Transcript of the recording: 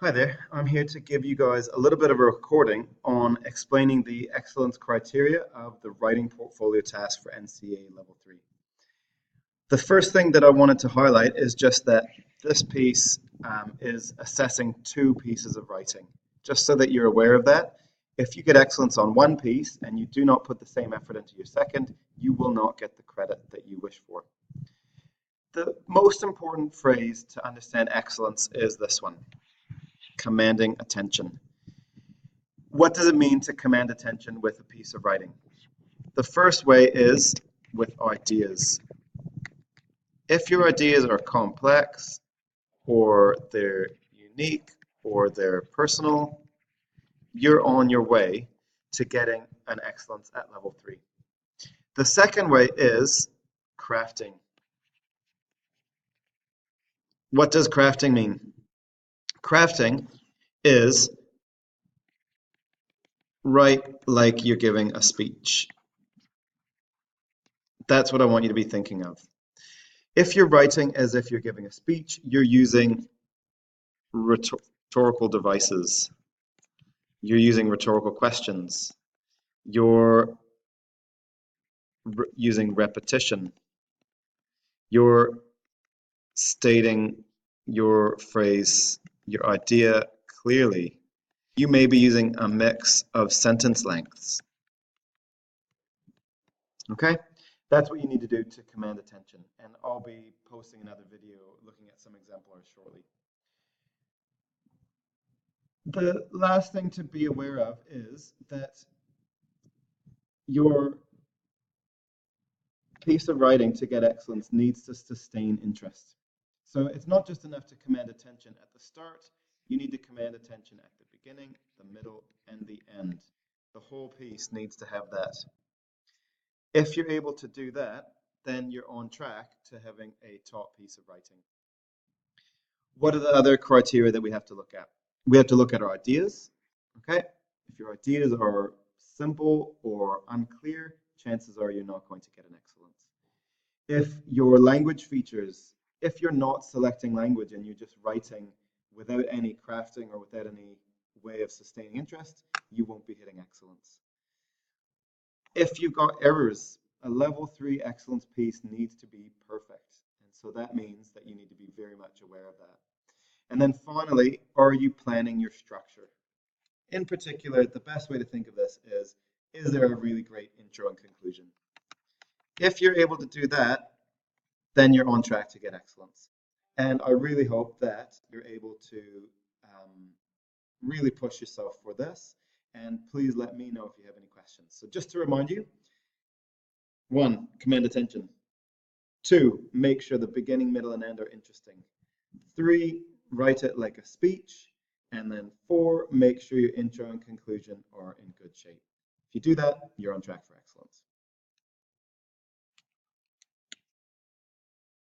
Hi there, I'm here to give you guys a little bit of a recording on explaining the excellence criteria of the writing portfolio task for NCEA Level 3. The first thing that I wanted to highlight is just that this piece is assessing two pieces of writing, just so that you're aware of that. If you get excellence on one piece and you do not put the same effort into your second, you will not get the credit that you wish for. The most important phrase to understand excellence is this one: commanding attention. What does it mean to command attention with a piece of writing? The first way is with ideas. If your ideas are complex, or they're unique, or they're personal, you're on your way to getting an excellence at level 3. The second way is crafting. What does crafting mean? Crafting is write like you're giving a speech. That's what I want you to be thinking of. If you're writing as if you're giving a speech, you're using rhetorical devices. You're using rhetorical questions. You're using repetition. You're stating your phrase, your idea clearly. You may be using a mix of sentence lengths. Okay? That's what you need to do to command attention. And I'll be posting another video looking at some exemplars shortly. The last thing to be aware of is that your piece of writing to get excellence needs to sustain interest. So it's not just enough to command attention at the start, you need to command attention at the beginning, the middle, and the end. The whole piece needs to have that. If you're able to do that, then you're on track to having a top piece of writing. What are the other criteria that we have to look at? We have to look at our ideas, okay? If your ideas are simple or unclear, chances are you're not going to get an excellence. If your language features, if you're not selecting language and you're just writing without any crafting or without any way of sustaining interest, you won't be hitting excellence. If you've got errors, a level 3 excellence piece needs to be perfect. And so that means that you need to be very much aware of that. And then finally, are you planning your structure? In particular, the best way to think of this is there a really great intro and conclusion? If you're able to do that, then you're on track to get excellence. And I really hope that you're able to really push yourself for this. And please let me know if you have any questions. So just to remind you, 1, command attention. 2, make sure the beginning, middle, and end are interesting. 3, write it like a speech. And then 4, make sure your intro and conclusion are in good shape. If you do that, you're on track for excellence.